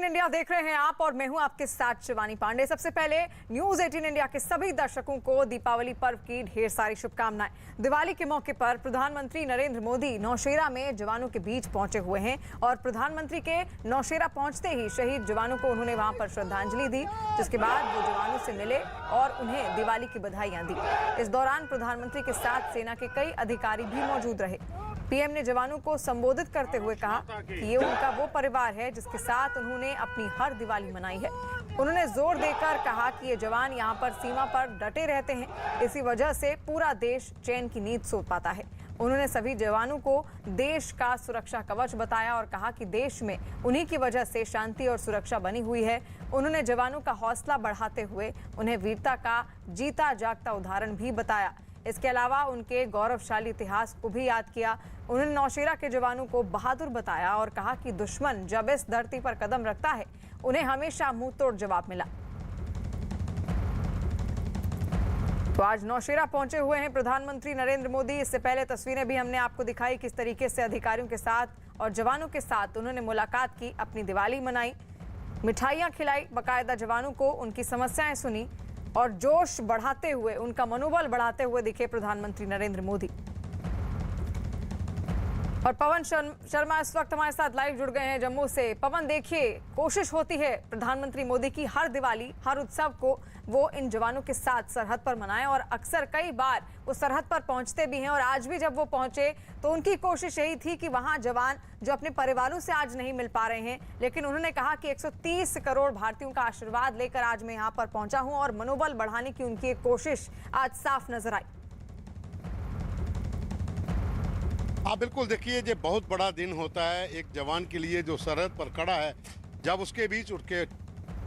18 India देख रहे हैं आप और मैं हूं आपके साथ शिवानी पांडे। सबसे पहले न्यूज 18 इंडिया के सभी दर्शकों को दीपावली पर्व की ढेर सारी शुभकामनाएं। दिवाली के मौके पर प्रधानमंत्री नरेंद्र मोदी नौशेरा में जवानों के बीच पहुंचे हुए हैं और प्रधानमंत्री के नौशेरा पहुंचते ही शहीद जवानों को उन्होंने वहां पर श्रद्धांजलि दी, जिसके बाद वो जवानों से मिले और उन्हें दिवाली की बधाइयां दी। इस दौरान प्रधानमंत्री के साथ सेना के कई अधिकारी भी मौजूद रहे। पीएम ने जवानों को संबोधित करते हुए कहा कि ये उनका वो परिवार है जिसके साथ उन्होंने अपनी हर दिवाली मनाई है। उन्होंने जोर देकर कहा कि ये जवान यहाँ पर सीमा पर डटे रहते हैं, इसी वजह से पूरा देश चैन की नींद सो पाता है। उन्होंने सभी जवानों को देश का सुरक्षा कवच बताया और कहा कि देश में उन्हीं की वजह से शांति और सुरक्षा बनी हुई है। उन्होंने जवानों का हौसला बढ़ाते हुए उन्हें वीरता का जीता जागता उदाहरण भी बताया। इसके अलावा उनके गौरवशाली इतिहास को भी याद किया। उन्होंने नौशेरा के जवानों को बहादुर बताया और कहा कि दुश्मन जब इस धरती पर कदम रखता है उन्हें हमेशा मुंह तोड़ जवाब मिला। तो आज नौशेरा पहुंचे हुए हैं प्रधानमंत्री नरेंद्र मोदी। इससे पहले तस्वीरें भी हमने आपको दिखाई किस तरीके से अधिकारियों के साथ और जवानों के साथ उन्होंने मुलाकात की, अपनी दिवाली मनाई, मिठाइयां खिलाई, बाकायदा जवानों को उनकी समस्याएं सुनी और जोश बढ़ाते हुए, उनका मनोबल बढ़ाते हुए दिखे प्रधानमंत्री नरेंद्र मोदी। और पवन शर्मा इस वक्त हमारे साथ लाइव जुड़ गए हैं जम्मू से। पवन, देखिए, कोशिश होती है प्रधानमंत्री मोदी की हर दिवाली, हर उत्सव को वो इन जवानों के साथ सरहद पर मनाएं और अक्सर कई बार वो सरहद पर पहुंचते भी हैं और आज भी जब वो पहुंचे तो उनकी कोशिश यही थी कि वहां जवान जो अपने परिवारों से आज नहीं मिल पा रहे हैं, लेकिन उन्होंने कहा कि 130 करोड़ भारतीयों का आशीर्वाद लेकर आज मैं यहाँ पर पहुंचा हूं और मनोबल बढ़ाने की उनकी एक कोशिश आज साफ नजर आई। हाँ बिल्कुल, देखिए ये बहुत बड़ा दिन होता है एक जवान के लिए जो सरहद पर खड़ा है, जब उसके बीच उनके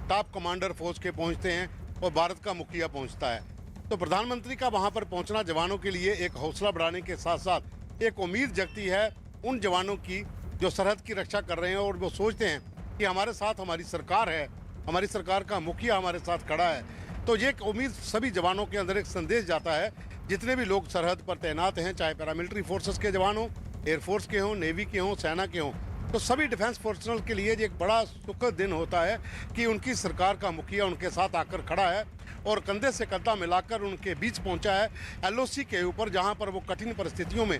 टॉप कमांडर फौज के पहुंचते हैं और भारत का मुखिया पहुंचता है, तो प्रधानमंत्री का वहां पर पहुंचना जवानों के लिए एक हौसला बढ़ाने के साथ साथ एक उम्मीद जगती है उन जवानों की जो सरहद की रक्षा कर रहे हैं और वो सोचते हैं कि हमारे साथ हमारी सरकार है, हमारी सरकार का मुखिया हमारे साथ खड़ा है। तो ये एक उम्मीद सभी जवानों के अंदर एक संदेश जाता है, जितने भी लोग सरहद पर तैनात हैं, चाहे पैरामिलिट्री फोर्सेस के जवान हों, एयरफोर्स के हों, नेवी के हों, सेना के हों, तो सभी डिफेंस पर्सनल के लिए एक बड़ा सुखद दिन होता है कि उनकी सरकार का मुखिया उनके साथ आकर खड़ा है और कंधे से कंधा मिलाकर उनके बीच पहुंचा है एलओसी के ऊपर, जहां पर वो कठिन परिस्थितियों में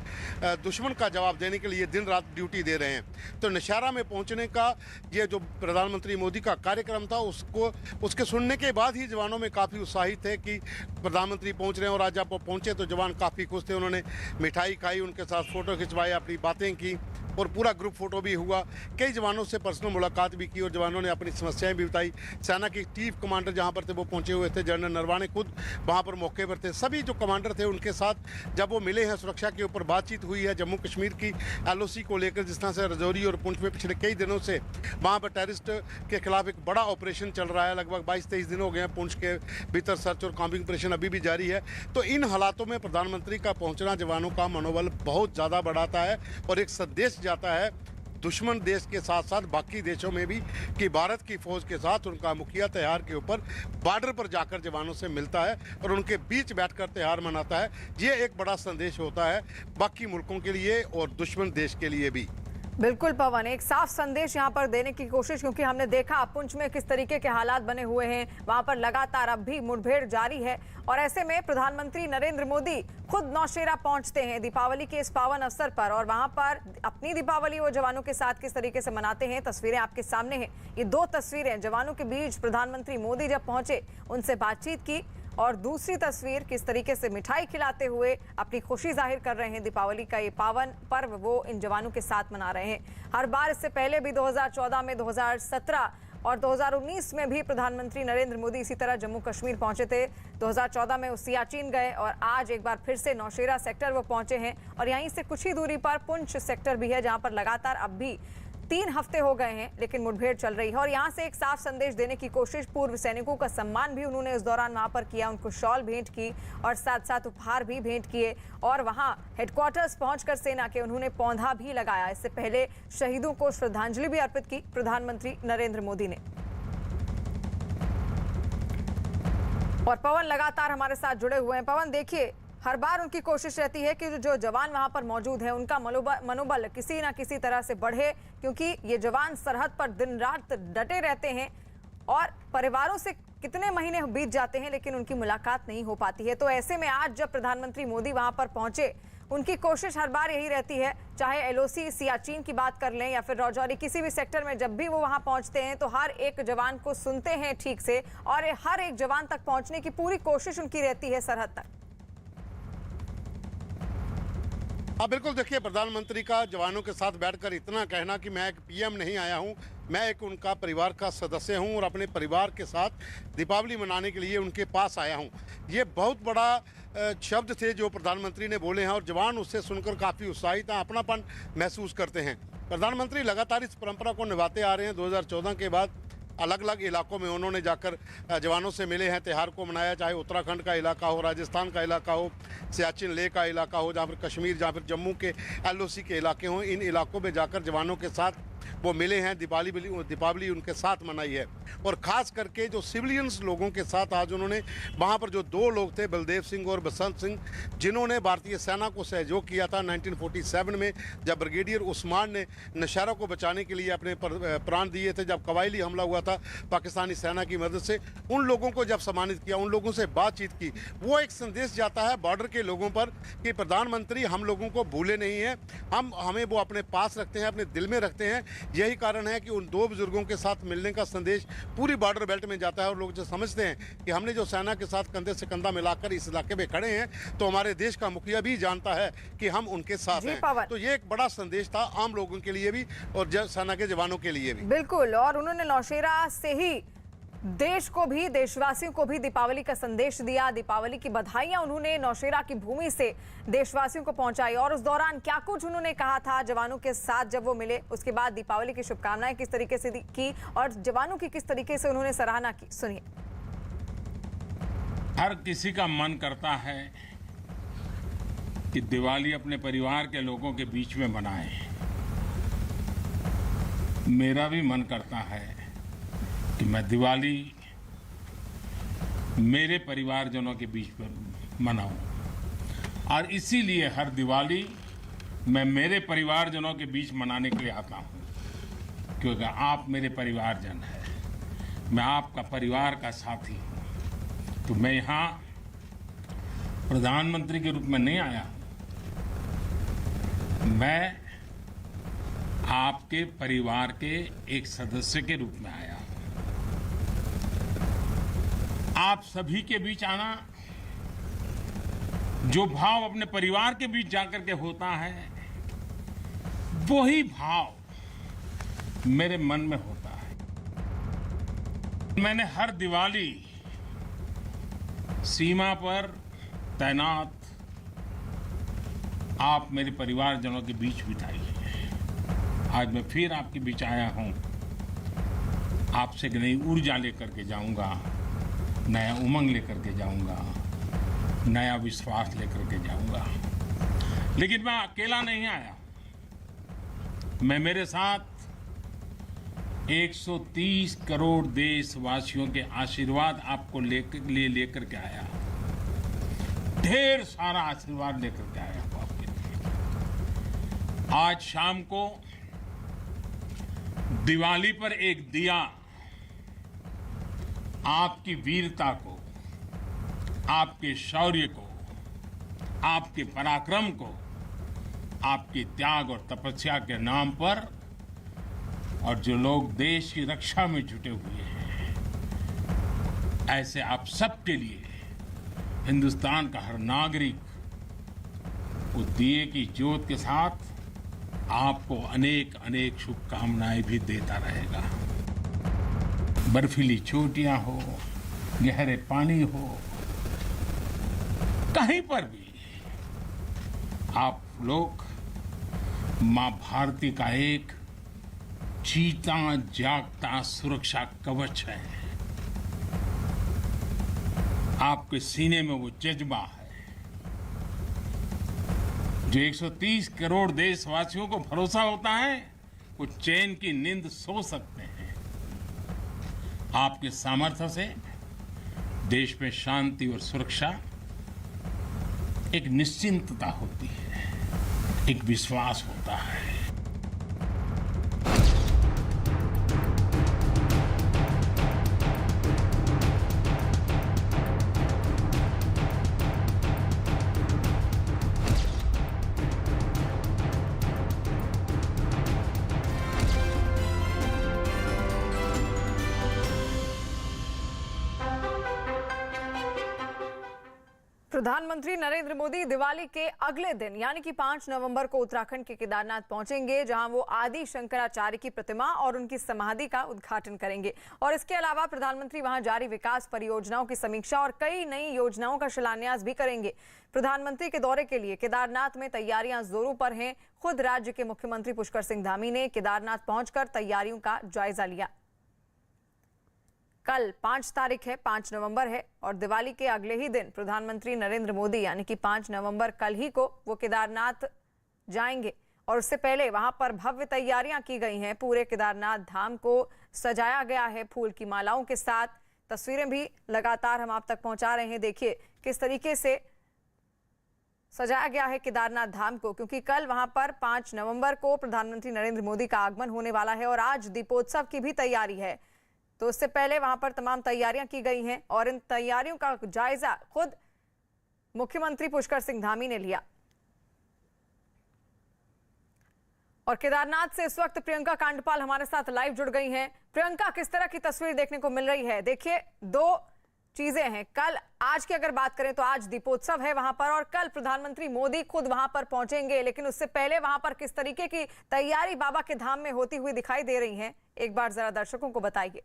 दुश्मन का जवाब देने के लिए दिन रात ड्यूटी दे रहे हैं। तो नौशेरा में पहुंचने का ये जो प्रधानमंत्री मोदी का कार्यक्रम था, उसके सुनने के बाद ही जवानों में काफ़ी उत्साहित थे कि प्रधानमंत्री पहुंच रहे हैं। और आज जब वो पहुंचे तो जवान काफ़ी खुश थे। उन्होंने मिठाई खाई, उनके साथ फ़ोटो खिंचवाए, अपनी बातें की और पूरा ग्रुप फोटो भी हुआ। कई जवानों से पर्सनल मुलाकात भी की और जवानों ने अपनी समस्याएं भी बताई। सेना के चीफ कमांडर जहां पर थे वो पहुंचे हुए थे, जनरल नरवाने खुद वहां पर मौके पर थे। सभी जो कमांडर थे उनके साथ जब वो मिले हैं, सुरक्षा के ऊपर बातचीत हुई है जम्मू कश्मीर की एलओसी को लेकर। जिस तरह से रजौरी और पुंछ में पिछले कई दिनों से वहाँ पर टेररिस्ट के खिलाफ एक बड़ा ऑपरेशन चल रहा है, लगभग 22-23 दिन हो गए हैं। पुंछ के भीतर सर्च और कॉम्बिंग ऑपरेशन अभी भी जारी है। तो इन हालातों में प्रधानमंत्री का पहुँचना जवानों का मनोबल बहुत ज़्यादा बढ़ाता है और एक संदेश जाता है दुश्मन देश के साथ साथ बाकी देशों में भी कि भारत की फौज के साथ उनका मुखिया त्योहार के ऊपर बॉर्डर पर जाकर जवानों से मिलता है और उनके बीच बैठकर त्योहार मनाता है। ये एक बड़ा संदेश होता है बाकी मुल्कों के लिए और दुश्मन देश के लिए भी। बिल्कुल पवन, एक साफ संदेश यहाँ पर देने की कोशिश, क्योंकि हमने देखा पुंछ में किस तरीके के हालात बने हुए हैं, वहां पर लगातार अब भी मुठभेड़ जारी है और ऐसे में प्रधानमंत्री नरेंद्र मोदी खुद नौशेरा पहुंचते हैं दीपावली के इस पावन अवसर पर और वहां पर अपनी दीपावली वो जवानों के साथ किस तरीके से मनाते हैं, तस्वीरें आपके सामने हैं। ये दो तस्वीरें जवानों के बीच प्रधानमंत्री मोदी जब पहुंचे उनसे बातचीत की और दूसरी तस्वीर किस तरीके से मिठाई खिलाते हुए अपनी खुशी जाहिर कर रहे हैं। दीपावली का ये पावन पर्व वो इन जवानों के साथ मना रहे हैं। हर बार इससे पहले भी 2014 में, 2017 और 2019 में भी प्रधानमंत्री नरेंद्र मोदी इसी तरह जम्मू कश्मीर पहुंचे थे। 2014 में वो सियाचिन गए और आज एक बार फिर से नौशेरा सेक्टर वो पहुंचे हैं और यहीं से कुछ ही दूरी पर पुंछ सेक्टर भी है, जहां पर लगातार अब भी 3 हफ्ते हो गए हैं लेकिन मुठभेड़ चल रही है। और यहां से एक साफ संदेश देने की कोशिश, पूर्व सैनिकों का सम्मान भी उन्होंने इस दौरान वहां पर किया, उनको शॉल भेंट की और साथ साथ उपहार भी भेंट किए और वहां हेडक्वार्टर्स पहुंचकर सेना के उन्होंने पौधा भी लगाया। इससे पहले शहीदों को श्रद्धांजलि भी अर्पित की प्रधानमंत्री नरेंद्र मोदी ने। और पवन लगातार हमारे साथ जुड़े हुए हैं। पवन, देखिए, हर बार उनकी कोशिश रहती है कि जो जवान वहां पर मौजूद है उनका मनोबल किसी ना किसी तरह से बढ़े, क्योंकि ये जवान सरहद पर दिन रात डटे रहते हैं और परिवारों से कितने महीने बीत जाते हैं लेकिन उनकी मुलाकात नहीं हो पाती है। तो ऐसे में आज जब प्रधानमंत्री मोदी वहां पर पहुंचे, उनकी कोशिश हर बार यही रहती है, चाहे एलओसी सियाचिन की बात कर लें या फिर राजौरी, किसी भी सेक्टर में जब भी वो वहां पहुंचते हैं तो हर एक जवान को सुनते हैं ठीक से और हर एक जवान तक पहुंचने की पूरी कोशिश उनकी रहती है सरहद तक। हाँ बिल्कुल, देखिए प्रधानमंत्री का जवानों के साथ बैठकर इतना कहना कि मैं एक पीएम नहीं आया हूँ, मैं एक उनका परिवार का सदस्य हूँ और अपने परिवार के साथ दीपावली मनाने के लिए उनके पास आया हूँ, ये बहुत बड़ा शब्द थे जो प्रधानमंत्री ने बोले हैं और जवान उससे सुनकर काफ़ी उत्साहित हैं, अपनापन महसूस करते हैं। प्रधानमंत्री लगातार इस परंपरा को निभाते आ रहे हैं। 2014 के बाद अलग अलग इलाकों में उन्होंने जाकर जवानों से मिले हैं, त्यौहार को मनाया, चाहे उत्तराखंड का इलाका हो, राजस्थान का इलाका हो, सियाचिन लेह का इलाका हो, जहाँ पर कश्मीर, जहाँ पर जम्मू के एलओसी के इलाके हों, इन इलाकों में जाकर जवानों के साथ वो मिले हैं, दीपावली उनके साथ मनाई है। और ख़ास करके जो सिविलियंस लोगों के साथ आज उन्होंने वहाँ पर जो दो लोग थे, बलदेव सिंह और बसंत सिंह, जिन्होंने भारतीय सेना को सहयोग किया था 1947 में, जब ब्रिगेडियर उस्मान ने नौशहरा को बचाने के लिए अपने प्राण दिए थे, जब कबायली हमला हुआ था पाकिस्तानी सेना की मदद से, उन लोगों को जब सम्मानित किया, उन लोगों से बातचीत की, वो एक संदेश जाता है बॉर्डर के लोगों पर कि प्रधानमंत्री हम लोगों को भूले नहीं हैं, हमें वो अपने पास रखते हैं, अपने दिल में रखते हैं। यही कारण है कि उन दो बुजुर्गों के साथ मिलने का संदेश पूरी बॉर्डर बेल्ट में जाता है और लोग जो समझते हैं कि हमने जो सेना के साथ कंधे से कंधा मिलाकर इस इलाके में खड़े हैं, तो हमारे देश का मुखिया भी जानता है कि हम उनके साथ हैं। तो ये एक बड़ा संदेश था आम लोगों के लिए भी और सेना के जवानों के लिए भी। बिल्कुल, और उन्होंने नौशेरा से ही देश को भी, देशवासियों को भी दीपावली का संदेश दिया। दीपावली की बधाइयां उन्होंने नौशेरा की भूमि से देशवासियों को पहुंचाई और उस दौरान क्या कुछ उन्होंने कहा था जवानों के साथ जब वो मिले, उसके बाद दीपावली की शुभकामनाएं किस तरीके से की और जवानों की किस तरीके से उन्होंने सराहना की, सुनिए। हर किसी का मन करता है कि दिवाली अपने परिवार के लोगों के बीच में मनाएं। मेरा भी मन करता है कि मैं दिवाली मेरे परिवारजनों के बीच में मनाऊं और इसीलिए हर दिवाली मैं मेरे परिवारजनों के बीच मनाने के लिए आता हूं, क्योंकि आप मेरे परिवारजन हैं, मैं आपका परिवार का साथी हूं। तो मैं यहाँ प्रधानमंत्री के रूप में नहीं आया, मैं आपके परिवार के एक सदस्य के रूप में आया। आप सभी के बीच आना, जो भाव अपने परिवार के बीच जाकर के होता है, वही भाव मेरे मन में होता है। मैंने हर दिवाली सीमा पर तैनात आप मेरे परिवारजनों के बीच बिताई है। आज मैं फिर आपके बीच आया हूं, आपसे एक नई ऊर्जा लेकर के जाऊंगा, नया उमंग लेकर के जाऊंगा, नया विश्वास लेकर के जाऊंगा। लेकिन मैं अकेला नहीं आया, मैं मेरे साथ 130 करोड़ देशवासियों के आशीर्वाद आपको लेकर के आया, ढेर सारा आशीर्वाद लेकर के आया हूं आपके लिए। आज शाम को दिवाली पर एक दिया आपकी वीरता को, आपके शौर्य को, आपके पराक्रम को, आपके त्याग और तपस्या के नाम पर, और जो लोग देश की रक्षा में जुटे हुए हैं, ऐसे आप सबके लिए हिंदुस्तान का हर नागरिक उस दिए की ज्योत के साथ आपको अनेक अनेक शुभकामनाएं भी देता रहेगा। बर्फीली चोटियां हो, गहरे पानी हो, कहीं पर भी आप लोग मां भारती का एक जीता जागता सुरक्षा कवच है। आपके सीने में वो जज्बा है जो 130 करोड़ देशवासियों को भरोसा होता है, वो चैन की नींद सो सकते हैं। आपके सामर्थ्य से देश में शांति और सुरक्षा एक निश्चिंतता होती है, एक विश्वास होता है। प्रधानमंत्री नरेंद्र मोदी दिवाली के अगले दिन यानी कि 5 नवंबर को उत्तराखंड के केदारनाथ पहुंचेंगे, जहां वो आदि शंकराचार्य की प्रतिमा और उनकी समाधि का उद्घाटन करेंगे। और इसके अलावा प्रधानमंत्री वहां जारी विकास परियोजनाओं की समीक्षा और कई नई योजनाओं का शिलान्यास भी करेंगे। प्रधानमंत्री के दौरे के लिए केदारनाथ में तैयारियां जोरों पर हैं। खुद राज्य के मुख्यमंत्री पुष्कर सिंह धामी ने केदारनाथ पहुंचकर तैयारियों का जायजा लिया। कल 5 तारीख है, 5 नवंबर है और दिवाली के अगले ही दिन प्रधानमंत्री नरेंद्र मोदी यानी कि 5 नवंबर कल ही को वो केदारनाथ जाएंगे। और उससे पहले वहां पर भव्य तैयारियां की गई हैं। पूरे केदारनाथ धाम को सजाया गया है फूल की मालाओं के साथ। तस्वीरें भी लगातार हम आप तक पहुंचा रहे हैं। देखिए किस तरीके से सजाया गया है केदारनाथ धाम को, क्योंकि कल वहां पर 5 नवंबर को प्रधानमंत्री नरेंद्र मोदी का आगमन होने वाला है और आज दीपोत्सव की भी तैयारी है। तो उससे पहले वहां पर तमाम तैयारियां की गई हैं और इन तैयारियों का जायजा खुद मुख्यमंत्री पुष्कर सिंह धामी ने लिया। और केदारनाथ से इस वक्त प्रियंका कांडपाल हमारे साथ लाइव जुड़ गई हैं। प्रियंका, किस तरह की तस्वीर देखने को मिल रही है? देखिए, 2 चीजें हैं। कल, आज की अगर बात करें तो आज दीपोत्सव है वहां पर और कल प्रधानमंत्री मोदी खुद वहां पर पहुंचेंगे, लेकिन उससे पहले वहां पर किस तरीके की तैयारी बाबा के धाम में होती हुई दिखाई दे रही है, एक बार जरा दर्शकों को बताइए।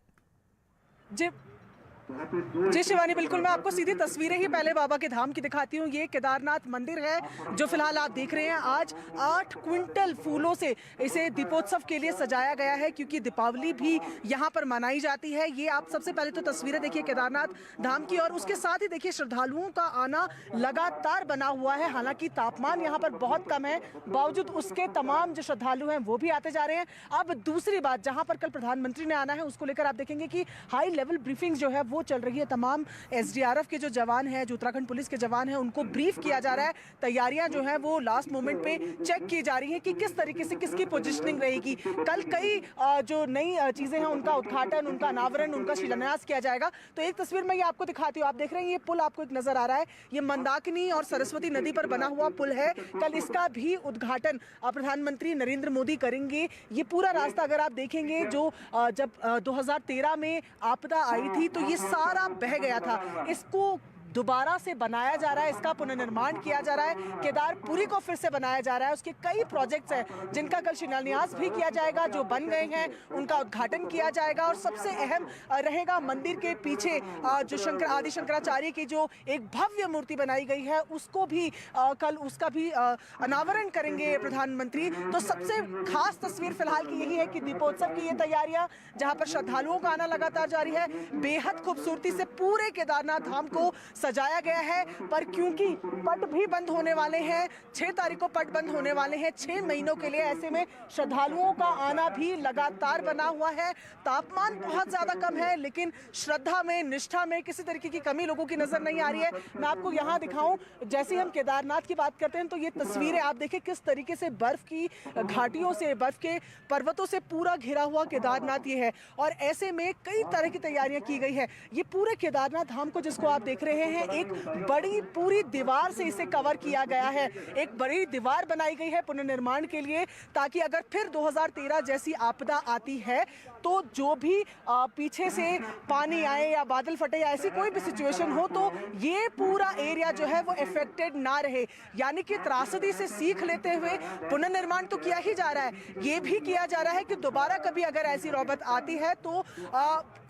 जी शिवानी, बिल्कुल मैं आपको सीधी तस्वीरें ही पहले बाबा के धाम की दिखाती हूँ। ये केदारनाथ मंदिर है जो फिलहाल आप देख रहे हैं। आज 8 क्विंटल फूलों से इसे दीपोत्सव के लिए सजाया गया है, क्योंकि दीपावली भी यहाँ पर मनाई जाती है। ये आप सबसे पहले तो तस्वीरें देखिए केदारनाथ धाम की, और उसके साथ ही देखिए श्रद्धालुओं का आना लगातार बना हुआ है। हालांकि तापमान यहाँ पर बहुत कम है, बावजूद उसके तमाम जो श्रद्धालु हैं वो भी आते जा रहे हैं। अब दूसरी बात, जहाँ पर कल प्रधानमंत्री ने आना है उसको लेकर आप देखेंगे कि हाई लेवल ब्रीफिंग जो है वो चल रही है। तमाम एसडीआरएफ के जो जवान हैं, जो उत्तराखंड पुलिस के जवान हैं, उनको ब्रीफ किया जा रहा है। तैयारियां जो है वो लास्ट मोमेंट पे चेक की जा रही है कि किस तरीके से किसकी पोजीशनिंग रहेगी। कल कई जो नई चीजें हैं उनका उद्घाटन, उनका अनावरण, उनका शिलान्यास किया जाएगा। तो एक तस्वीर में ये आपको दिखाती हूँ। आप देख रहे हैं ये पुल आपको एक नजर आ रहा है, ये मंदाकिनी और सरस्वती नदी पर बना हुआ पुल है। कल इसका भी उद्घाटन प्रधानमंत्री नरेंद्र मोदी करेंगे। ये पूरा रास्ता अगर आप देखेंगे, जो जब 2013 में आपदा आई थी तो ये सारा बह गया था। इसको दोबारा से बनाया जा रहा है, इसका पुनर्निर्माण किया जा रहा है। केदारपुरी को फिर से बनाया जा रहा है। उसके कई प्रोजेक्ट्स हैं जिनका कल शिलान्यास भी किया जाएगा। जो बन गए हैं उनका उद्घाटन किया जाएगा। और सबसे अहम रहेगा मंदिर के पीछे जो आदि शंकराचार्य की जो एक भव्य मूर्ति बनाई गई है, उसको भी कल उसका भी अनावरण करेंगे प्रधानमंत्री। तो सबसे खास तस्वीर फिलहाल की यही है कि दीपोत्सव की ये तैयारियां, जहां पर श्रद्धालुओं का आना लगातार जारी है। बेहद खूबसूरती से पूरे केदारनाथ धाम को सजाया गया है। पर क्योंकि पट भी बंद होने वाले हैं, 6 तारीख को पट बंद होने वाले हैं 6 महीनों के लिए, ऐसे में श्रद्धालुओं का आना भी लगातार बना हुआ है। तापमान बहुत ज्यादा कम है, लेकिन श्रद्धा में, निष्ठा में किसी तरीके की कमी लोगों की नजर नहीं आ रही है। मैं आपको यहाँ दिखाऊं, जैसे हम केदारनाथ की बात करते हैं तो ये तस्वीरें आप देखिए किस तरीके से बर्फ की घाटियों से, बर्फ के पर्वतों से पूरा घिरा हुआ केदारनाथ ये है। और ऐसे में कई तरह की तैयारियां की गई है। ये पूरे केदारनाथ धाम को जिसको आप देख रहे हैं, एक बड़ी पूरी दीवार से इसे कवर किया गया है। एक बड़ी दीवार बनाई गई है पुनर्निर्माण के लिए, ताकि अगर फिर 2013 जैसी आपदा आती है तो जो भी पीछे से पानी आए या बादल फटे या ऐसी कोई भी सिचुएशन हो, तो ये पूरा एरिया जो है वो इफेक्टेड ना रहे। यानी कि त्रासदी से सीख लेते हुए पुनर्निर्माण तो किया ही जा रहा है, ये भी किया जा रहा है कि दोबारा कभी अगर ऐसी नौबत आती है तो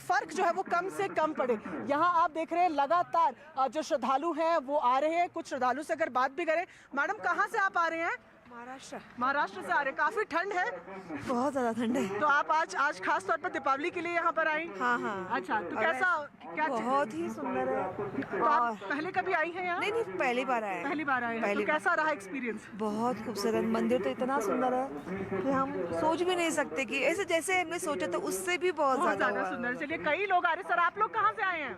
फर्क जो है वो कम से कम पड़े। यहाँ आप देख रहे हैं लगातार जो श्रद्धालु हैं वो आ रहे हैं। कुछ श्रद्धालु से अगर बात भी करें, मैडम कहाँ से आप आ रहे हैं? महाराष्ट्र से आ रहे हैं। काफी ठंड है, बहुत ज्यादा ठंड है। तो आप आज खास तौर पर दीपावली के लिए यहाँ पर आई? हाँ। अच्छा, तो कैसा क्या बहुत ही सुंदर है। तो आप पहले कभी आई हैं यहाँ? नहीं, पहली बार आए। पहली बार आए हैं। तो कैसा रहा एक्सपीरियंस? बहुत खूबसूरत मंदिर, तो इतना सुंदर है कि हम सोच भी नहीं सकते कि ऐसे जैसे हमने सोचा था उससे भी बहुत ज्यादा हुआ। सुंदर। चलिए, कई लोग आ रहे हैं। सर, आप लोग कहाँ से आए हैं?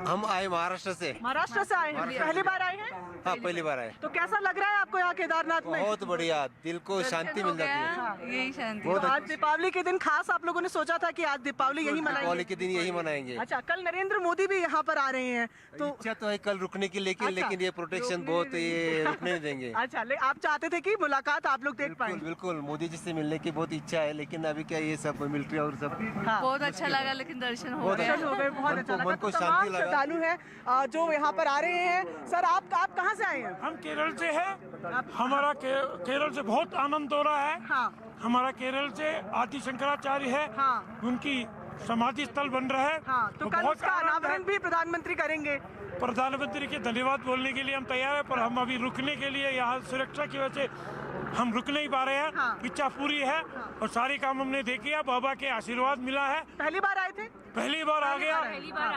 हम आए महाराष्ट्र से। महाराष्ट्र से आए हैं। पहली बार आए हैं? हाँ, पहली बार आए। तो कैसा लग रहा है आपको यहाँ केदारनाथ में? बहुत बढ़िया, दिल को शांति मिल जाती है। यही शांति। तो आज दीपावली के दिन खास आप लोगों ने सोचा था कि आज दीपावली यही मनाएंगे? दीपावली के दिन यही मनाएंगे। अच्छा, कल नरेंद्र मोदी भी यहाँ पर आ रहे हैं, तो इच्छा तो है कल रुकने की, लेकिन ये प्रोटेक्शन बहुत, ये रुकने नहीं देंगे। अच्छा, आप चाहते थे कि मुलाकात आप लोग देख पाएं? बिल्कुल, मोदी जी से मिलने की बहुत इच्छा है, लेकिन अभी क्या ये सब मिलिट्री और सब। बहुत अच्छा लगा, लेकिन दर्शन हो बहुत गए। बहुत अच्छा लगा। मन को तो शांति तमाम लगा। श्रद्धालु हैं जो यहाँ पर आ रहे हैं। सर, आप कहाँ से आए हैं? हम केरल से हैं। हमारा केरल से बहुत आनंद हो रहा है। हाँ। हमारा केरल से आदि शंकराचार्य है। हाँ। उनकी समाधि स्थल बन रहा है। हाँ, तो कल बहुत उसका आनंद है। अनावरण भी प्रधानमंत्री करेंगे। प्रधानमंत्री के धन्यवाद बोलने के लिए हम तैयार हैं, पर हम अभी रुकने के लिए यहाँ सुरक्षा की वजह से हम रुक नहीं पा रहे हैं। हाँ। इच्छा पूरी है और सारी काम हमने देख लिया। बाबा के आशीर्वाद मिला है। पहली बार आए थे? पहली बार आ गया।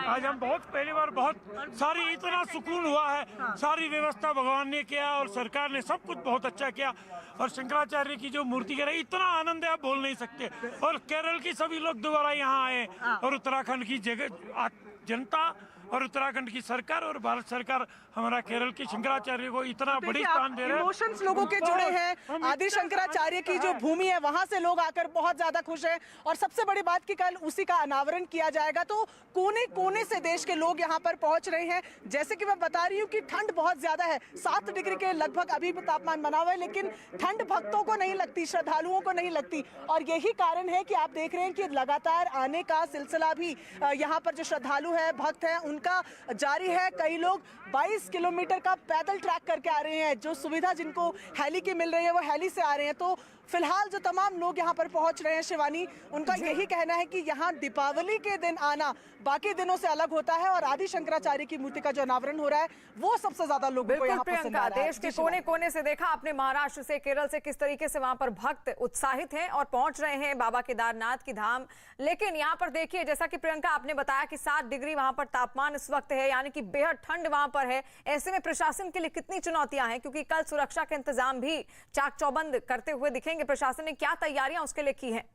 आज हम पहली बार बहुत सारी इतना सुकून हुआ है। सारी व्यवस्था भगवान ने किया और सरकार ने सब कुछ बहुत अच्छा किया। और शंकराचार्य की जो मूर्ति कर रही, इतना आनंद है आप बोल नहीं सकते। और केरल की सभी लोग दोबारा यहाँ आए और उत्तराखंड की जनता और उत्तराखंड की सरकार और भारत सरकार हमारा केरल के शंकराचार्य को इतना बड़ी स्थान दे रहे हैं। इमोशंस लोगों के जुड़े हैं। आदि शंकराचार्य की जो भूमि है वहां से लोग आकर बहुत ज्यादा खुश हैं। और सबसे बड़ी बात कि कल उसी का अनावरण किया जाएगा, तो कोने कोने से देश के लोग यहाँ पर पहुंच रहे हैं। जैसे कि मैं बता रही हूँ कि ठंड बहुत ज्यादा है, 7 डिग्री के लगभग अभी भी तापमान बना हुआ है, लेकिन ठंड भक्तों को नहीं लगती, श्रद्धालुओं को नहीं लगती। और यही कारण है कि आप देख रहे हैं कि लगातार आने का सिलसिला भी यहाँ पर जो श्रद्धालु है, भक्त है, उनका जारी है। कई लोग 22 किलोमीटर का पैदल ट्रैक करके आ रहे हैं। जो सुविधा जिनको हेली की मिल रही है वो हेली से आ रहे हैं। तो फिलहाल जो तमाम लोग यहाँ पर पहुंच रहे हैं, शिवानी, उनका यही कहना है कि यहाँ दीपावली के दिन आना बाकी दिनों से अलग होता है और आदि शंकराचार्य की मूर्ति का जो अनावरण हो रहा है वो सबसे ज्यादा लोगों को यहाँ पसंद आ रहा है। देश के कोने कोने से देखा आपने, महाराष्ट्र से, केरल से, किस तरीके से वहां पर भक्त उत्साहित हैं और पहुंच रहे हैं बाबा केदारनाथ की धाम। लेकिन यहाँ पर देखिए, जैसा कि प्रियंका आपने बताया कि 7 डिग्री वहां पर तापमान इस वक्त है, यानी कि बेहद ठंड वहां पर है। ऐसे में प्रशासन के लिए कितनी चुनौतियां हैं, क्योंकि कल सुरक्षा के इंतजाम भी चाक चौबंद करते हुए दिखेंगे। प्रशासन ने क्या तैयारियां उसके लिए की हैं?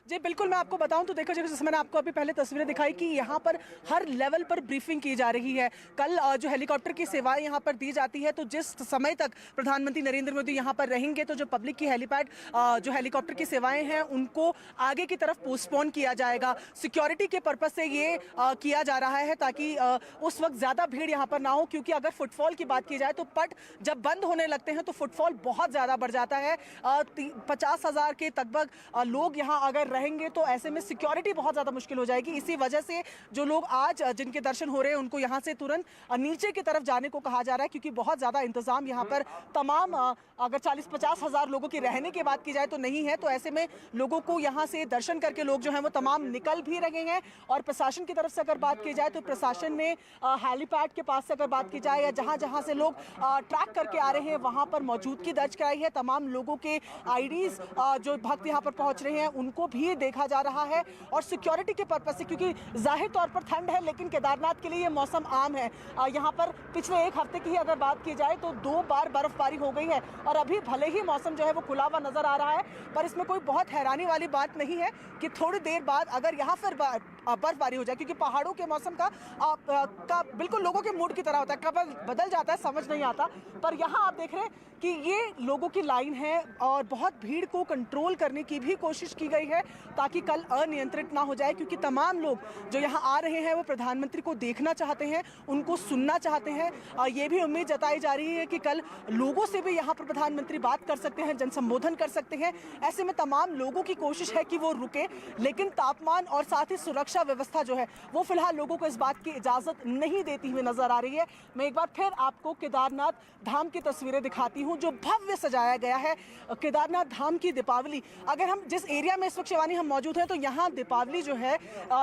जी बिल्कुल, मैं आपको बताऊं तो देखो, जैसे मैंने आपको अभी पहले तस्वीरें दिखाई कि यहाँ पर हर लेवल पर ब्रीफिंग की जा रही है। कल जो हेलीकॉप्टर की सेवाएं यहाँ पर दी जाती है, तो जिस समय तक प्रधानमंत्री नरेंद्र मोदी यहाँ पर रहेंगे तो जो पब्लिक की हेलीपैड जो हेलीकॉप्टर की सेवाएं हैं उनको आगे की तरफ पोस्टपोन किया जाएगा। सिक्योरिटी के पर्पज से ये किया जा रहा है ताकि उस वक्त ज़्यादा भीड़ यहाँ पर ना हो, क्योंकि अगर फुटफॉल की बात की जाए तो पट जब बंद होने लगते हैं तो फुटफॉल बहुत ज़्यादा बढ़ जाता है। 50,000 के लगभग लोग यहाँ अगर रहेंगे तो ऐसे में सिक्योरिटी बहुत ज्यादा मुश्किल हो जाएगी। इसी वजह से जो लोग आज जिनके दर्शन हो रहे हैं उनको यहाँ से तुरंत नीचे की तरफ जाने को कहा जा रहा है, क्योंकि बहुत ज्यादा इंतजाम यहाँ पर तमाम अगर 40-50 हजार लोगों की रहने की बात की जाए तो नहीं है। तो ऐसे में लोगों को यहाँ से दर्शन करके लोग जो है वो तमाम निकल भी रहे हैं। और प्रशासन की तरफ से अगर बात की जाए तो प्रशासन ने हेलीपैड के पास से अगर बात की जाए या जहाँ जहाँ से लोग ट्रैक करके आ रहे हैं वहाँ पर मौजूदगी दर्ज कराई है। तमाम लोगों के आईडीज जो भक्त यहाँ पर पहुँच रहे हैं उनको भी देखा जा रहा है। और सिक्योरिटी के पर्पज से, क्योंकि जाहिर तौर पर ठंड है लेकिन केदारनाथ के लिए ये मौसम आम है। यहाँ पर पिछले 1 हफ्ते की ही अगर बात की जाए तो 2 बार बर्फबारी हो गई है और अभी भले ही मौसम जो है वो खुला हुआ नजर आ रहा है, पर इसमें कोई बहुत हैरानी वाली बात नहीं है कि थोड़ी देर बाद अगर यहाँ फिर बर्फबारी हो जाए, क्योंकि पहाड़ों के मौसम का बिल्कुल लोगों के मूड की तरह होता है, कब बदल जाता है समझ नहीं आता। पर यहाँ आप देख रहे हैं कि ये लोगों की लाइन है और बहुत भीड़ को कंट्रोल करने की भी कोशिश की गई है ताकि कल अनियंत्रित ना हो जाए, क्योंकि तमाम लोग जो यहाँ आ रहे हैं वो प्रधानमंत्री को देखना चाहते हैं, उनको सुनना चाहते हैं। ये भी उम्मीद जताई जा रही है कि कल लोगों से भी यहाँ पर प्रधानमंत्री बात कर सकते हैं, जनसंबोधन कर सकते हैं। ऐसे में तमाम लोगों की कोशिश है कि वो रुके, लेकिन तापमान और साथ ही सुरक्षा सुरक्षा व्यवस्था जो है वो फिलहाल लोगों को इस बात की इजाजत नहीं देती हुई नजर आ रही है। मैं एक बार फिर आपको केदारनाथ धाम की तस्वीरें दिखाती हूँ जो भव्य सजाया गया है। केदारनाथ धाम की दीपावली, अगर हम जिस एरिया में इस वक्त शिवानी हम मौजूद हैं तो यहाँ दीपावली जो है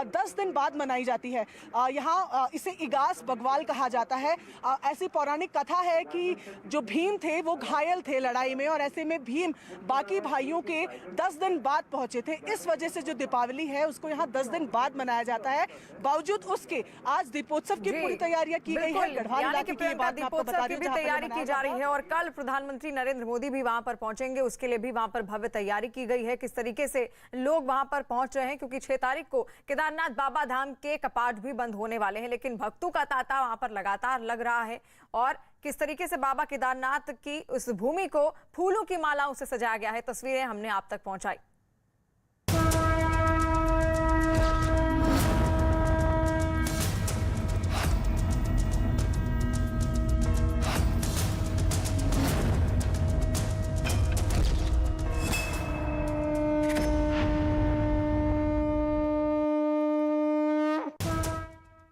10 दिन बाद मनाई जाती है। यहाँ इसे इगास बगवाल कहा जाता है। ऐसी पौराणिक कथा है कि जो भीम थे वो घायल थे लड़ाई में, और ऐसे में भीम बाकी भाइयों के 10 दिन बाद पहुंचे थे। इस वजह से जो दीपावली है उसको यहाँ 10 दिन बाद मनाया जाता है। बावजूद उसके आज दीपोत्सव की पूरी तैयारियां की गई है। गढ़वाल इलाके की बात मैं आपको बता दूं, तैयारी की जा रही है और कल प्रधानमंत्री नरेंद्र मोदी भी वहां पर पहुंचेंगे, उसके लिए भी वहां पर भव्य तैयारी की गई है। किस तरीके से लोग वहां पर पहुंच रहे हैं, क्योंकि 6 तारीख को केदारनाथ बाबा धाम के कपाट भी बंद होने वाले हैं, लेकिन भक्तों का तांता वहां पर लगातार लग रहा है। और किस तरीके से बाबा केदारनाथ की उस भूमि को फूलों की मालाओं से सजाया गया है, तस्वीरें हमने आप तक पहुंचाई।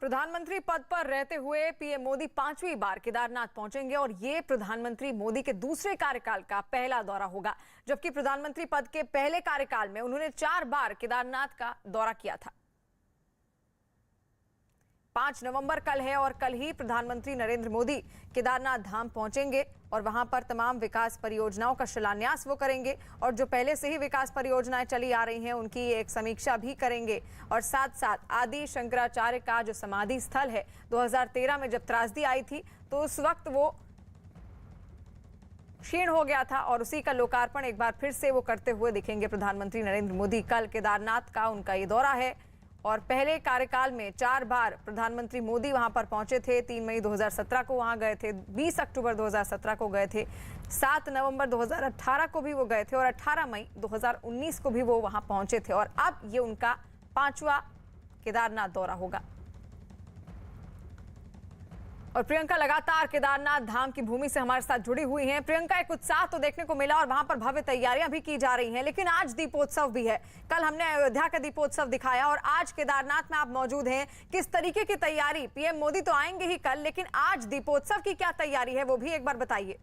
प्रधानमंत्री पद पर रहते हुए पीएम मोदी 5वीं बार केदारनाथ पहुंचेंगे और ये प्रधानमंत्री मोदी के दूसरे कार्यकाल का पहला दौरा होगा, जबकि प्रधानमंत्री पद के पहले कार्यकाल में उन्होंने 4 बार केदारनाथ का दौरा किया था। 5 नवंबर कल है और कल ही प्रधानमंत्री नरेंद्र मोदी केदारनाथ धाम पहुंचेंगे और वहां पर तमाम विकास परियोजनाओं का शिलान्यास वो करेंगे और जो पहले से ही विकास परियोजनाएं चली आ रही हैं उनकी एक समीक्षा भी करेंगे। और साथ साथ आदि शंकराचार्य का जो समाधि स्थल है, 2013 में जब त्रासदी आई थी तो उस वक्त वो क्षीण हो गया था और उसी का लोकार्पण एक बार फिर से वो करते हुए दिखेंगे प्रधानमंत्री नरेंद्र मोदी। कल केदारनाथ का उनका ये दौरा है और पहले कार्यकाल में 4 बार प्रधानमंत्री मोदी वहां पर पहुंचे थे। 3 मई 2017 को वहां गए थे, 20 अक्टूबर 2017 को गए थे, 7 नवंबर 2018 को भी वो गए थे और 18 मई 2019 को भी वो वहां पहुंचे थे। और अब ये उनका 5वां केदारनाथ दौरा होगा। और प्रियंका लगातार केदारनाथ धाम की भूमि से हमारे साथ जुड़ी हुई हैं। प्रियंका, एक उत्साह तो देखने को मिला और वहां पर भव्य तैयारियां भी की जा रही हैं, लेकिन आज दीपोत्सव भी है। कल हमने अयोध्या का दीपोत्सव दिखाया और आज केदारनाथ में आप मौजूद हैं। किस तरीके की तैयारी, पीएम मोदी तो आएंगे ही कल, लेकिन आज दीपोत्सव की क्या तैयारी है वो भी एक बार बताइए।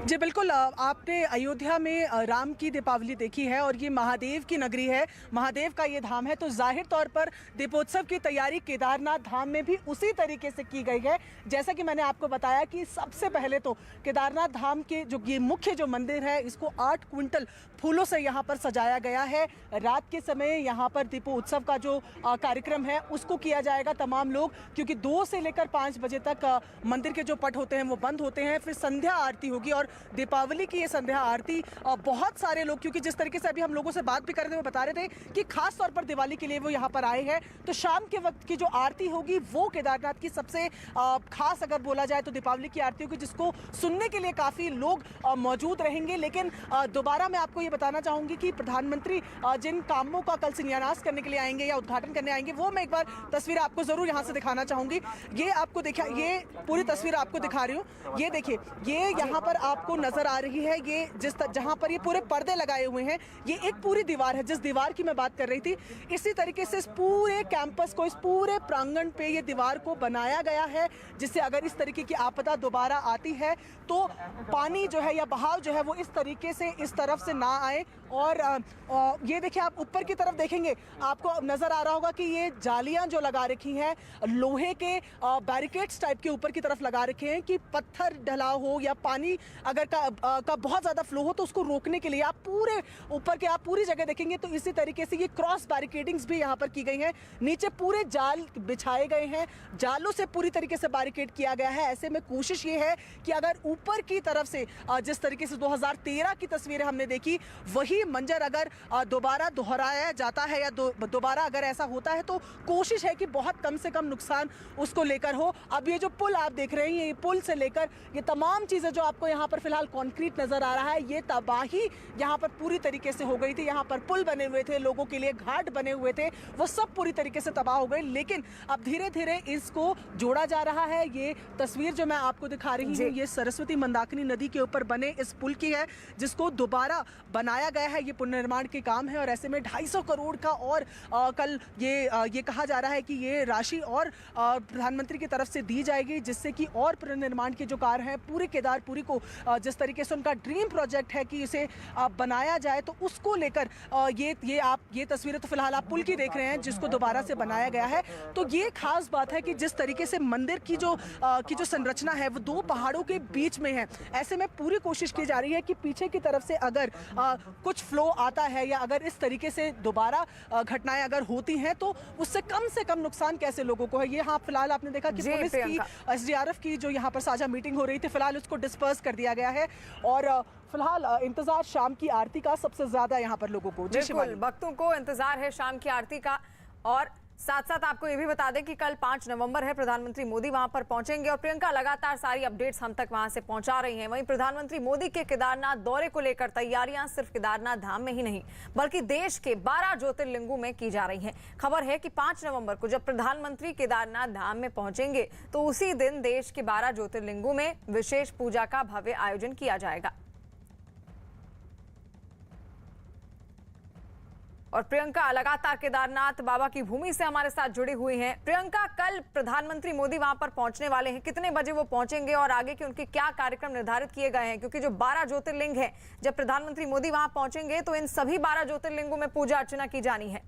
जी बिल्कुल, आपने अयोध्या में राम की दीपावली देखी है और ये महादेव की नगरी है, महादेव का ये धाम है, तो जाहिर तौर पर दीपोत्सव की तैयारी केदारनाथ धाम में भी उसी तरीके से की गई है। जैसा कि मैंने आपको बताया कि सबसे पहले तो केदारनाथ धाम के जो ये मुख्य जो मंदिर है इसको 8 क्विंटल फूलों से यहाँ पर सजाया गया है। रात के समय यहाँ पर दीपोत्सव का जो कार्यक्रम है उसको किया जाएगा। तमाम लोग, क्योंकि 2 से लेकर 5 बजे तक मंदिर के जो पट होते हैं वो बंद होते हैं, फिर संध्या आरती होगी और दीपावली की ये संध्या आरती बहुत सारे लोग, क्योंकि जिस तरीके से अभी हम लोगों से बात भी कर रहे थे वो बता रहे थे कि खास तौर पर दिवाली के लिए वो यहाँ पर आए हैं, तो शाम के वक्त की जो आरती होगी वो केदारनाथ की सबसे खास अगर बोला जाए तो दीपावली की आरती होगी, जिसको सुनने के लिए काफ़ी लोग मौजूद रहेंगे। लेकिन दोबारा मैं आपको ये बताना चाहूँगी कि प्रधानमंत्री जिन कामों का कल शिलान्यास करने के लिए आएंगे या उद्घाटन करने आएंगे वो मैं एक बार तस्वीर आपको ज़रूर यहाँ से दिखाना चाहूँगी। ये आपको देखा, ये पूरी तस्वीर आपको दिखा रही हूँ। ये देखिए, ये यहाँ पर आपको नजर आ रही है, ये जहां पर ये पूरे पर्दे लगाए हुए हैं, ये एक पूरी दीवार है जिस दीवार की मैं बात कर रही थी। इसी तरीके से इस पूरे कैंपस को, इस पूरे प्रांगण पे ये दीवार को बनाया गया है, जिससे अगर इस तरीके की आपदा दोबारा आती है तो पानी जो है या बहाव जो है वो इस तरीके से इस तरफ से ना आए। और ये देखिए, आप ऊपर की तरफ देखेंगे आपको नजर आ रहा होगा कि ये जालियां जो लगा रखी हैं लोहे के बैरिकेड्स टाइप के ऊपर की तरफ लगा रखे हैं कि पत्थर ढलाव हो या पानी अगर का बहुत ज़्यादा फ्लो हो तो उसको रोकने के लिए आप पूरे ऊपर के आप पूरी जगह देखेंगे तो इसी तरीके से ये क्रॉस बैरिकेडिंग्स भी यहाँ पर की गई हैं। नीचे पूरे जाल बिछाए गए हैं, जालों से पूरी तरीके से बैरिकेड किया गया है। ऐसे में कोशिश ये है कि अगर ऊपर की तरफ से जिस तरीके से 2013 की तस्वीरें हमने देखी वही मंजर अगर दोबारा दोहराया जाता है या दोबारा अगर ऐसा होता है तो कोशिश है कि बहुत कम से कम नुकसान उसको लेकर हो। अब ये जो पुल आप देख रहे हैं, ये पुल से लेकर ये तमाम चीज़ें जो आपको यहाँ पर फिलहाल कंक्रीट नजर आ रहा है, ये तबाही यहाँ पर पूरी तरीके से हो गई थी। यहाँ पर पुल बने हुए थे, लोगों के लिए घाट बने हुए थे, वो सब पूरी तरीके से तबाह हो गए। लेकिन अब धीरे धीरे इसको जोड़ा जा रहा है। ये तस्वीर जो मैं आपको दिखा रही हूँ, ये सरस्वती मंदाकिनी नदी के ऊपर बने इस पुल की है, जिसको दोबारा बनाया गया है। ये पुनर्निर्माण के काम है और ऐसे में 250 करोड़ का और कल ये कहा जा रहा है कि ये राशि और प्रधानमंत्री की तरफ से दी जाएगी, जिससे कि और पुनर्निर्माण के जो कार्य हैं पूरे केदारपुरी को जिस तरीके से उनका ड्रीम प्रोजेक्ट है कि इसे बनाया जाए, तो उसको लेकर ये तस्वीरें तो फिलहाल आप पुल की देख रहे हैं जिसको दोबारा से बनाया गया है। तो ये खास बात है कि जिस तरीके से मंदिर की जो संरचना है वो 2 पहाड़ों के बीच में है। ऐसे में पूरी कोशिश की जा रही है कि पीछे की तरफ से अगर कुछ फ्लो आता है या अगर इस तरीके से दोबारा घटनाएं अगर होती हैं तो उससे कम नुकसान कैसे लोगों को है। ये हाँ फिलहाल आपने देखा कि पुलिस की SDRF की जो यहाँ पर साझा मीटिंग हो रही थी, फिलहाल उसको डिस्पर्स कर दिया गया है और फिलहाल इंतजार शाम की आरती का सबसे ज्यादा यहाँ पर लोगों को। बिल्कुल, भक्तों को इंतजार है शाम की आरती का। और साथ साथ आपको ये भी बता दें कि कल 5 नवंबर है, प्रधानमंत्री मोदी वहां पर पहुंचेंगे और प्रियंका लगातार सारी अपडेट्स हम तक वहां से पहुंचा रही हैं। वहीं प्रधानमंत्री मोदी के केदारनाथ दौरे को लेकर तैयारियां सिर्फ केदारनाथ धाम में ही नहीं बल्कि देश के 12 ज्योतिर्लिंगों में की जा रही हैं। खबर है कि 5 नवंबर को जब प्रधानमंत्री केदारनाथ धाम में पहुंचेंगे तो उसी दिन देश के 12 ज्योतिर्लिंगों में विशेष पूजा का भव्य आयोजन किया जाएगा। और प्रियंका लगातार केदारनाथ बाबा की भूमि से हमारे साथ जुड़ी हुई हैं। प्रियंका, कल प्रधानमंत्री मोदी वहां पर पहुंचने वाले हैं, कितने बजे वो पहुंचेंगे और आगे के उनके क्या कार्यक्रम निर्धारित किए गए हैं? क्योंकि जो 12 ज्योतिर्लिंग है, जब प्रधानमंत्री मोदी वहां पहुंचेंगे तो इन सभी 12 ज्योतिर्लिंगों में पूजा अर्चना की जानी है।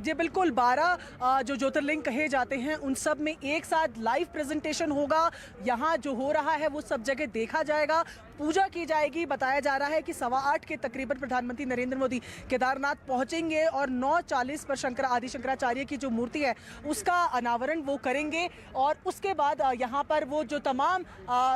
जी बिल्कुल, 12 जो ज्योतिर्लिंग कहे जाते हैं उन सब में एक साथ लाइव प्रेजेंटेशन होगा। यहाँ जो हो रहा है वो सब जगह देखा जाएगा, पूजा की जाएगी। बताया जा रहा है कि 8:15 के तकरीबन प्रधानमंत्री नरेंद्र मोदी केदारनाथ पहुंचेंगे और 9:40 पर आदि शंकराचार्य की जो मूर्ति है उसका अनावरण वो करेंगे। और उसके बाद यहाँ पर वो जो तमाम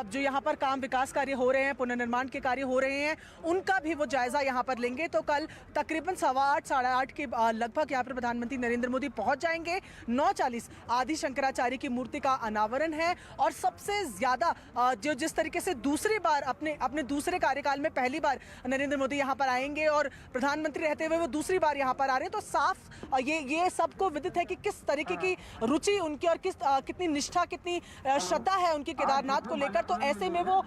जो यहाँ पर काम विकास कार्य हो रहे हैं, पुनर्निर्माण के कार्य हो रहे हैं, उनका भी वो जायजा यहाँ पर लेंगे। तो कल तकरीबन 8:15 साढ़े 8 के लगभग यहाँ पर प्रधानमंत्री नरेंद्र मोदी पहुंच जाएंगे। 9:40 आदि शंकराचार्य की मूर्ति का अनावरण है। और सबसे ज्यादा जो जिस तरीके से दूसरी बार अपने दूसरे कार्यकाल में पहली बार नरेंद्र मोदी यहाँ पर आएंगे और प्रधानमंत्री रहते हुए वो दूसरी बार यहाँ पर आ रहे हैं, तो साफ ये सबको विदित है कि किस तरीके की रुचि उनकी और कितनी निष्ठा, कितनी श्रद्धा है उनकी केदारनाथ को लेकर। तो ऐसे में वो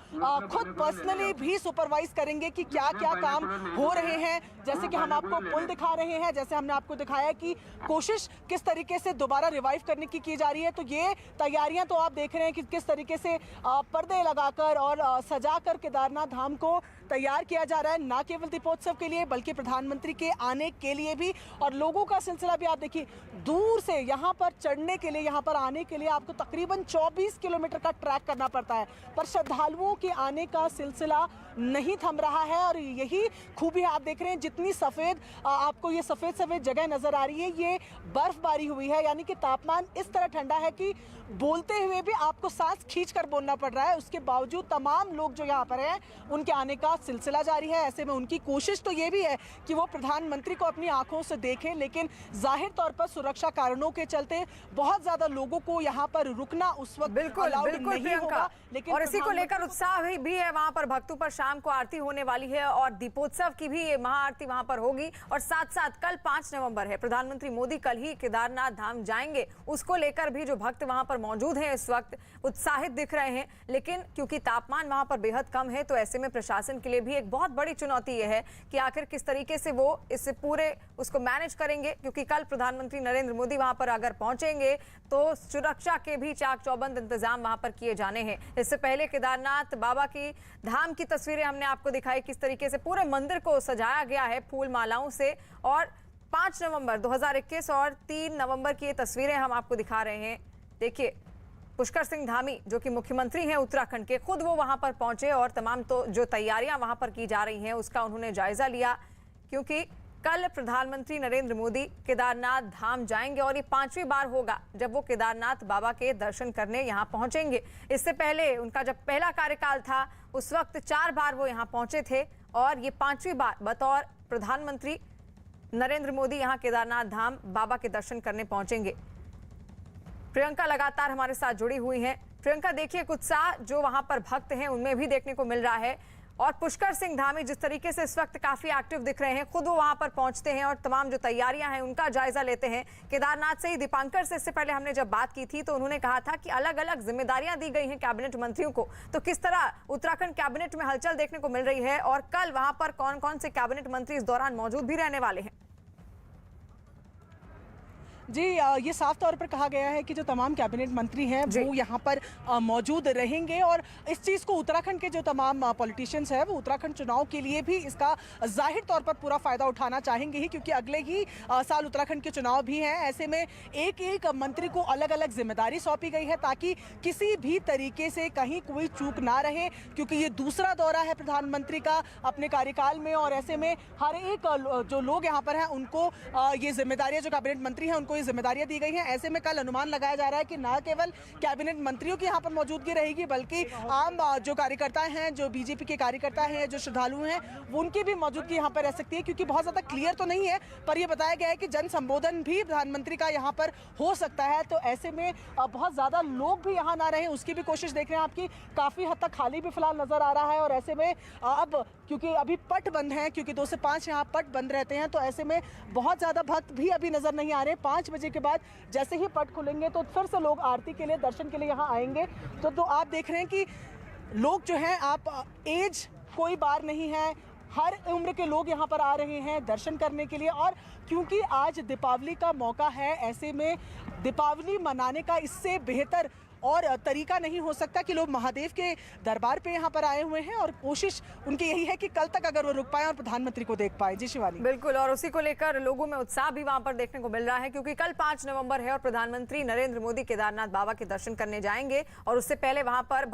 खुद पर्सनली भी सुपरवाइज करेंगे कि क्या क्या काम हो रहे हैं। जैसे कि हम आपको पुल दिखा रहे हैं, जैसे हमने आपको दिखाया कि कोशिश किस तरीके से दोबारा रिवाइव करने की जा रही है। तो ये तैयारियां तो आप देख रहे हैं कि किस तरीके से पर्दे लगाकर और सजाकर केदारनाथ धाम को तैयार किया जा रहा है, ना केवल दीपोत्सव के लिए बल्कि प्रधानमंत्री के आने के लिए भी। और लोगों का सिलसिला भी आप देखिए, दूर से यहाँ पर चढ़ने के लिए, यहाँ पर आने के लिए आपको तकरीबन 24 किलोमीटर का ट्रैक करना पड़ता है, पर श्रद्धालुओं के आने का सिलसिला नहीं थम रहा है। और यही खूबी आप देख रहे हैं, जितनी सफेद आपको ये सफेद जगह नजर आ रही है, ये बर्फबारी हुई है, यानी कि तापमान इस तरह ठंडा है कि बोलते हुए भी आपको सांस खींचकर बोलना पड़ रहा है। उसके बावजूद तमाम लोग जो यहाँ पर हैं उनके आने का सिलसिला जारी है। ऐसे में उनकी कोशिश तो ये भी है कि वो प्रधानमंत्री को अपनी आंखों से देखें, लेकिन जाहिर तौर पर सुरक्षा कारणों के चलते बहुत ज्यादा लोगों को यहाँ पर रुकना उस वक्त बिल्कुल नहीं होगा। लेकिन और इसी को लेकर उत्साह भी है वहां पर भक्तों पर। शाम को आरती होने वाली है और दीपोत्सव की भी महाआरती वहां पर होगी। और साथ साथ कल 5 नवंबर है, प्रधानमंत्री मोदी कल ही केदारनाथ धाम जाएंगे, उसको लेकर भी जो भक्त वहां पर मौजूद हैं इस वक्त उत्साहित दिख रहे हैं। लेकिन क्योंकि तापमान वहां पर बेहद कम है, तो ऐसे में प्रशासन के लिए भी एक बहुत बड़ी चुनौती यह है कि आखिर किस तरीके से वो इससे पूरे उसको मैनेज करेंगे। क्योंकि कल प्रधानमंत्री नरेंद्र मोदी वहां पर अगर पहुंचेंगे तो सुरक्षा के भी चाक चौबंद इंतजाम वहां पर किए जाने हैं। इससे पहले केदारनाथ बाबा की धाम की तस्वीरें हमने आपको दिखाई, किस तरीके से पूरे मंदिर को सजाया गया है फूल मालाओं से। और 5 नवंबर 2021 और 3 नवंबर की ये तस्वीरें हम आपको दिखा रहे हैं। देखिए, पुष्कर सिंह धामी जो कि मुख्यमंत्री हैं उत्तराखंड के, खुद वो वहां पर पहुंचे और तमाम तो जो तैयारियां वहां पर की जा रही हैं उसका उन्होंने जायजा लिया। क्योंकि कल प्रधानमंत्री नरेंद्र मोदी केदारनाथ धाम जाएंगे और ये 5वीं बार होगा जब वो केदारनाथ बाबा के दर्शन करने यहाँ पहुंचेंगे। इससे पहले उनका जब पहला कार्यकाल था उस वक्त 4 बार वो यहाँ पहुंचे थे और ये 5वीं बार बतौर प्रधानमंत्री नरेंद्र मोदी यहाँ केदारनाथ धाम बाबा के दर्शन करने पहुंचेंगे। प्रियंका लगातार हमारे साथ जुड़ी हुई हैं। प्रियंका, देखिए कुछ उत्साह जो वहां पर भक्त हैं उनमें भी देखने को मिल रहा है। और पुष्कर सिंह धामी जिस तरीके से इस वक्त काफी एक्टिव दिख रहे हैं, खुद वो वहां पर पहुंचते हैं और तमाम जो तैयारियां हैं उनका जायजा लेते हैं। केदारनाथ से ही दीपांकर से इससे पहले हमने जब बात की थी तो उन्होंने कहा था कि अलग अलग जिम्मेदारियां दी गई हैं कैबिनेट मंत्रियों को। तो किस तरह उत्तराखंड कैबिनेट में हलचल देखने को मिल रही है और कल वहां पर कौन कौन से कैबिनेट मंत्री इस दौरान मौजूद भी रहने वाले हैं? जी, ये साफ तौर पर कहा गया है कि जो तमाम कैबिनेट मंत्री हैं वो यहाँ पर मौजूद रहेंगे और इस चीज़ को उत्तराखंड के जो तमाम पॉलिटिशियंस हैं वो उत्तराखंड चुनाव के लिए भी इसका जाहिर तौर पर पूरा फायदा उठाना चाहेंगे ही, क्योंकि अगले ही साल उत्तराखंड के चुनाव भी हैं। ऐसे में एक एक मंत्री को अलग अलग जिम्मेदारी सौंपी गई है ताकि किसी भी तरीके से कहीं कोई चूक ना रहे, क्योंकि ये दूसरा दौरा है प्रधानमंत्री का अपने कार्यकाल में और ऐसे में हर एक जो लोग यहाँ पर हैं उनको ये जिम्मेदारियां, जो कैबिनेट मंत्री हैं उनको जिम्मेदारियां दी गई हैं। ऐसे में कल अनुमान लगाया जा रहा है कि न केवल कैबिनेट मंत्रियों की यहाँ पर मौजूदगी रहेगी बल्कि आम जो कार्यकर्ता हैं, जो बीजेपी के कार्यकर्ता हैं, जो श्रद्धालु हैं, वो उनकी भी मौजूदगी यहाँ पर रह सकती है, क्योंकि बहुत ज़्यादा क्लियर तो नहीं है पर यह बताया गया है कि जन संबोधन भी प्रधानमंत्री का यहाँ पर हो सकता है। तो ऐसे में बहुत ज़्यादा लोग भी यहाँ ना रहे उसकी भी कोशिश देख रहे हैं आपकी, काफ़ी हद तक खाली भी फिलहाल नज़र आ रहा है। और ऐसे में अब क्योंकि अभी पट बंद हैं, क्योंकि 2 से 5 यहाँ पट बंद रहते हैं, तो ऐसे में बहुत ज़्यादा भक्त भी अभी नज़र नहीं आ रहे। 5 बजे के बाद जैसे ही पट खुलेंगे तो फिर से लोग आरती के लिए, दर्शन के लिए यहाँ आएंगे। तो आप देख रहे हैं कि लोग जो हैं, आप एज कोई बार नहीं है, हर उम्र के लोग यहाँ पर आ रहे हैं दर्शन करने के लिए। और क्योंकि आज दीपावली का मौका है, ऐसे में दीपावली मनाने का इससे बेहतर और तरीका नहीं हो सकता कि लोग महादेव के दरबार पे यहाँ पर आए हुए हैं और कोशिश उनकी यही है कि कल तक अगर वो रुक पाए और प्रधानमंत्री को देख पाए। जी शिवानी। बिल्कुल, और उसी को लेकर लोगों में उत्साह भी वहां पर देखने को मिल रहा है, क्योंकि कल 5 नवंबर है और प्रधानमंत्री नरेंद्र मोदी केदारनाथ बाबा के दर्शन करने जाएंगे और उससे पहले वहां पर